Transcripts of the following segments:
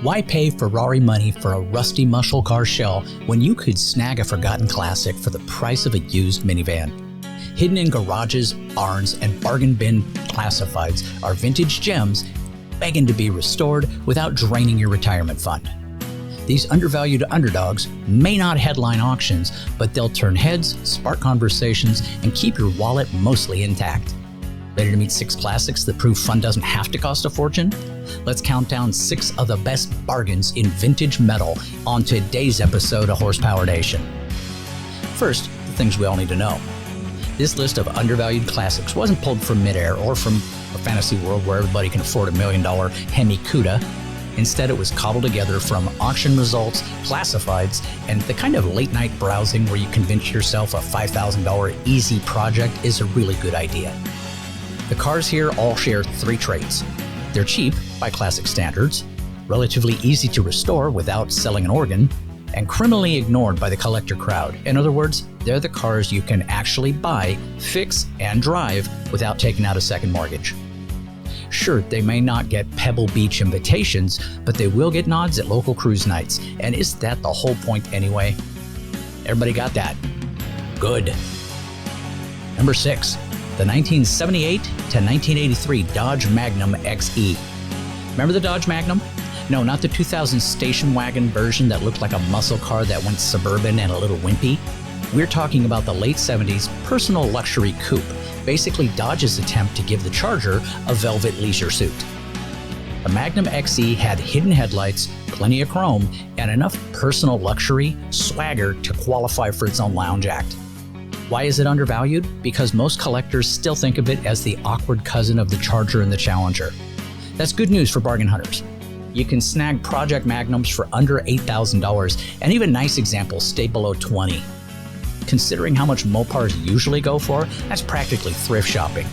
Why pay Ferrari money for a rusty muscle car shell when you could snag a forgotten classic for the price of a used minivan? Hidden in garages, barns, and bargain bin classifieds are vintage gems begging to be restored without draining your retirement fund. These undervalued underdogs may not headline auctions, but they'll turn heads, spark conversations, and keep your wallet mostly intact. Ready to meet 6 classics that prove fun doesn't have to cost a fortune? Let's count down 6 of the best bargains in vintage metal on today's episode of Horsepower Nation. First, the things we all need to know. This list of undervalued classics wasn't pulled from midair or from a fantasy world where everybody can afford $1 million Hemi Cuda. Instead, it was cobbled together from auction results, classifieds, and the kind of late-night browsing where you convince yourself a $5,000 easy project is a really good idea. The cars here all share 3 traits. They're cheap by classic standards, relatively easy to restore without selling an organ, and criminally ignored by the collector crowd. In other words, they're the cars you can actually buy, fix, and drive without taking out a second mortgage. Sure, they may not get Pebble Beach invitations, but they will get nods at local cruise nights. And isn't that the whole point anyway? Everybody got that? Good. Number 6. The 1978 to 1983 Dodge Magnum XE. Remember the Dodge Magnum? No, not the 2000 station wagon version that looked like a muscle car that went suburban and a little wimpy. We're talking about the late 70s personal luxury coupe, basically Dodge's attempt to give the Charger a velvet leisure suit. The Magnum XE had hidden headlights, plenty of chrome, and enough personal luxury swagger to qualify for its own lounge act. Why is it undervalued? Because most collectors still think of it as the awkward cousin of the Charger and the Challenger. That's good news for bargain hunters. You can snag Project Magnums for under $8,000, and even nice examples stay below $20,000. Considering how much Mopars usually go for, that's practically thrift shopping.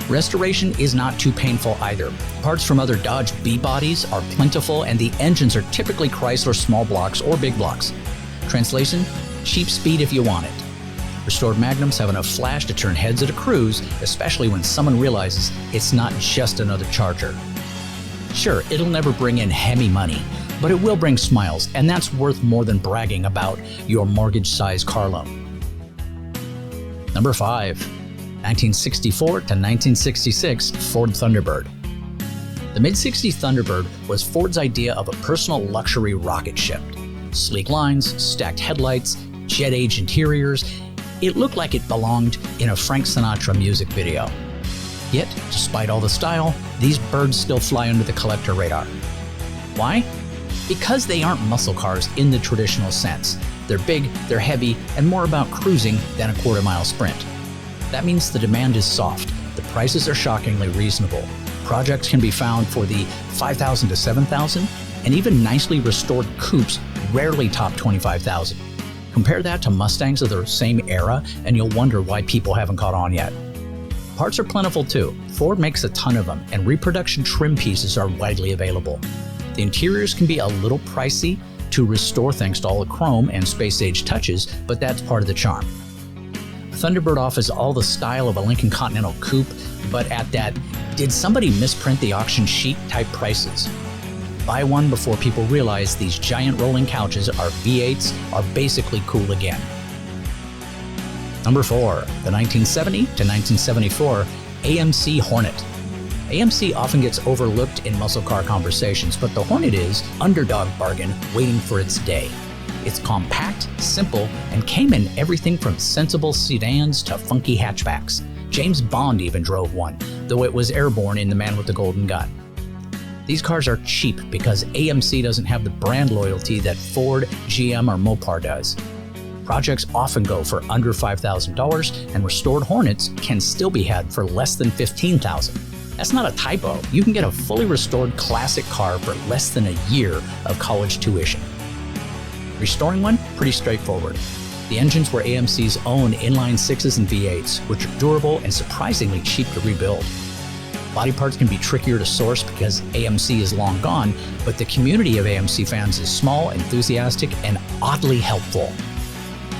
Restoration is not too painful either. Parts from other Dodge B-bodies are plentiful, and the engines are typically Chrysler small blocks or big blocks. Translation: cheap speed if you want it. Restored Magnums have enough flash to turn heads at a cruise, especially when someone realizes it's not just another Charger. Sure, it'll never bring in Hemi money, but it will bring smiles, and that's worth more than bragging about your mortgage-sized car loan. Number 5. 1964 to 1966 Ford Thunderbird. The mid-60s Thunderbird was Ford's idea of a personal luxury rocket ship. Sleek lines, stacked headlights, jet-age interiors. It looked like it belonged in a Frank Sinatra music video. Yet, despite all the style, these birds still fly under the collector radar. Why? Because they aren't muscle cars in the traditional sense. They're big, they're heavy, and more about cruising than a quarter-mile sprint. That means the demand is soft, the prices are shockingly reasonable. Projects can be found for the $5,000 to $7,000, and even nicely restored coupes rarely top $25,000. Compare that to Mustangs of the same era, and you'll wonder why people haven't caught on yet. Parts are plentiful too. Ford makes a ton of them, and reproduction trim pieces are widely available. The interiors can be a little pricey to restore thanks to all the chrome and space-age touches, but that's part of the charm. Thunderbird offers all the style of a Lincoln Continental coupe, but at that, did somebody misprint the auction sheet type prices? Buy one before people realize these giant rolling couches are V8s are basically cool again. Number 4. The 1970 to 1974 AMC Hornet. AMC often gets overlooked in muscle car conversations, but the Hornet is underdog bargain waiting for its day. It's compact, simple, and came in everything from sensible sedans to funky hatchbacks. James Bond even drove one, though it was airborne in The Man with the Golden Gun. These cars are cheap because AMC doesn't have the brand loyalty that Ford, GM, or Mopar does. Projects often go for under $5,000, and restored Hornets can still be had for less than $15,000. That's not a typo. You can get a fully restored classic car for less than a year of college tuition. Restoring one? Pretty straightforward. The engines were AMC's own inline 6s and V8s, which are durable and surprisingly cheap to rebuild. Body parts can be trickier to source because AMC is long gone, but the community of AMC fans is small, enthusiastic, and oddly helpful.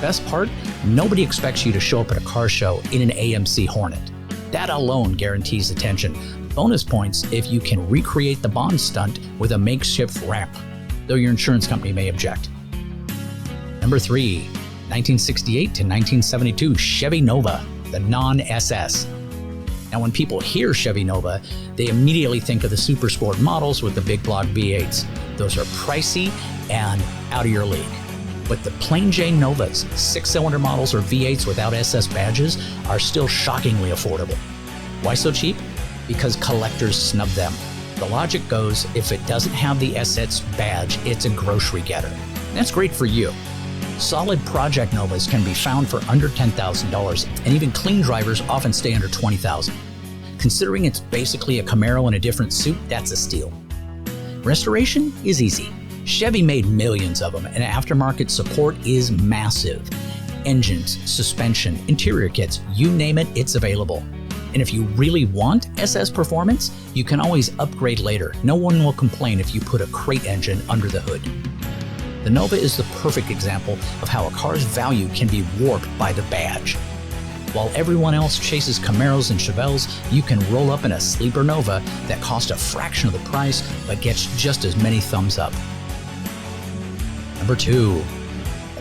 Best part? Nobody expects you to show up at a car show in an AMC Hornet. That alone guarantees attention, Bonus points if you can recreate the Bond stunt with a makeshift ramp, though your insurance company may object. Number 3, 1968 to 1972 Chevy Nova, the non-SS. Now, when people hear Chevy Nova, they immediately think of the super sport models with the big block V8s. Those are pricey and out of your league. But the plain Jane Novas, 6-cylinder models or V8s without SS badges, are still shockingly affordable. Why so cheap? Because collectors snub them. The logic goes, if it doesn't have the SS badge, it's a grocery getter. That's great for you. Solid project Novas can be found for under $10,000, and even clean drivers often stay under $20,000. Considering it's basically a Camaro in a different suit, that's a steal. Restoration is easy. Chevy made millions of them, and aftermarket support is massive. Engines, suspension, interior kits, you name it, it's available. And if you really want SS performance, you can always upgrade later. No one will complain if you put a crate engine under the hood. The Nova is the perfect example of how a car's value can be warped by the badge. While everyone else chases Camaros and Chevelles, you can roll up in a sleeper Nova that costs a fraction of the price but gets just as many thumbs up. Number 2, the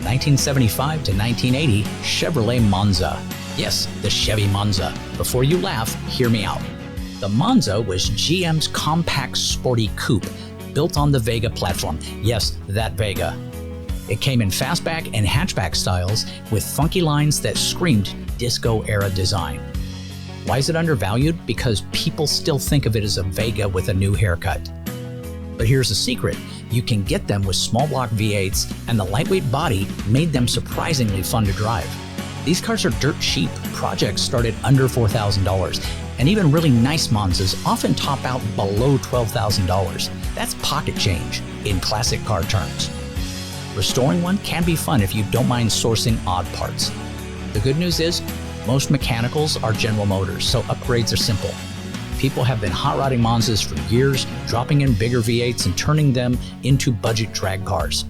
1975 to 1980 Chevrolet Monza. Yes, the Chevy Monza. Before you laugh, hear me out. The Monza was GM's compact sporty coupe, built on the Vega platform. Yes, that Vega. It came in fastback and hatchback styles with funky lines that screamed disco-era design. Why is it undervalued? Because people still think of it as a Vega with a new haircut. But here's the secret. You can get them with small block V8s, and the lightweight body made them surprisingly fun to drive. These cars are dirt cheap. Projects start at under $4,000, and even really nice Monzas often top out below $12,000. That's pocket change in classic car terms. Restoring one can be fun if you don't mind sourcing odd parts. The good news is, most mechanicals are General Motors, so upgrades are simple. People have been hot rodding Monzas for years, dropping in bigger V8s and turning them into budget drag cars.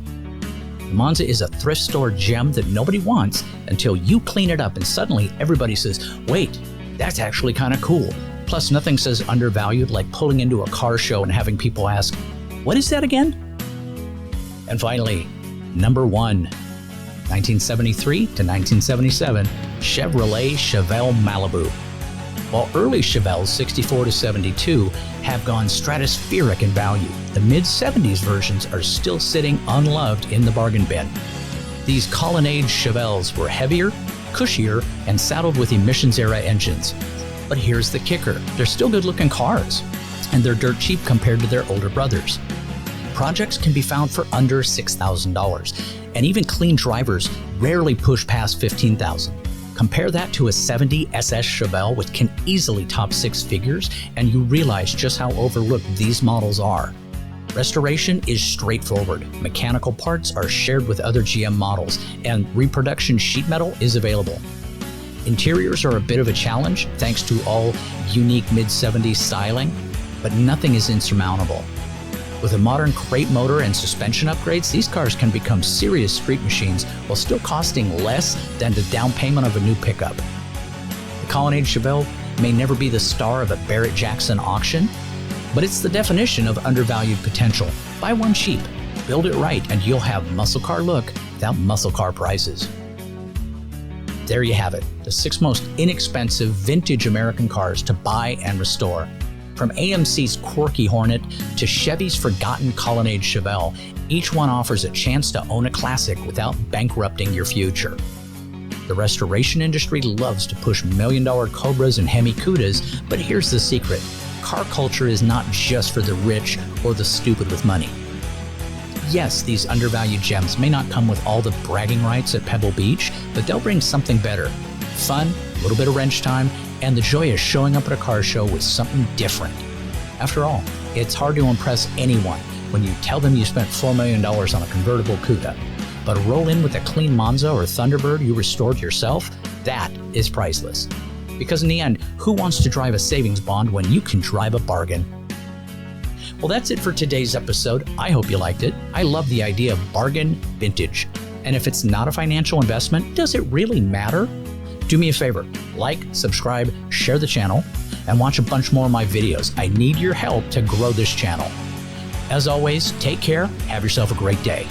The Monza is a thrift store gem that nobody wants until you clean it up, and suddenly everybody says, wait, that's actually kind of cool. Plus, nothing says undervalued like pulling into a car show and having people ask, what is that again? And finally, number 1, 1973 to 1977 Chevrolet Chevelle Malibu. While early Chevelles 64 to 72 have gone stratospheric in value, the mid-70s versions are still sitting unloved in the bargain bin. These colonnade Chevelles were heavier, cushier, and saddled with emissions-era engines. But here's the kicker, they're still good-looking cars, and they're dirt cheap compared to their older brothers. Projects can be found for under $6,000, and even clean drivers rarely push past $15,000. Compare that to a 70 SS Chevelle, which can easily top 6 figures, and you realize just how overlooked these models are. Restoration is straightforward. Mechanical parts are shared with other GM models, and reproduction sheet metal is available. Interiors are a bit of a challenge thanks to all unique mid-70s styling, but nothing is insurmountable. With a modern crate motor and suspension upgrades, these cars can become serious street machines while still costing less than the down payment of a new pickup. The Colonnade Chevelle may never be the star of a Barrett-Jackson auction, but it's the definition of undervalued potential. Buy one cheap, build it right, and you'll have muscle car look without muscle car prices. There you have it, the 6 most inexpensive vintage American cars to buy and restore. From AMC's quirky Hornet to Chevy's forgotten Colonnade Chevelle, each one offers a chance to own a classic without bankrupting your future. The restoration industry loves to push million-dollar Cobras and Hemi Cudas, but here's the secret. Car culture is not just for the rich or the stupid with money. Yes, these undervalued gems may not come with all the bragging rights at Pebble Beach, but they'll bring something better. Fun, a little bit of wrench time, and the joy of showing up at a car show with something different. After all, it's hard to impress anyone when you tell them you spent $4 million on a convertible Cuda. But roll in with a clean Monza or Thunderbird you restored yourself, that is priceless. Because in the end, who wants to drive a savings bond when you can drive a bargain? Well, that's it for today's episode. I hope you liked it. I love the idea of bargain vintage. And if it's not a financial investment, does it really matter? Do me a favor, like, subscribe, share the channel. and watch a bunch more of my videos. I need your help to grow this channel. As always, take care, have yourself a great day.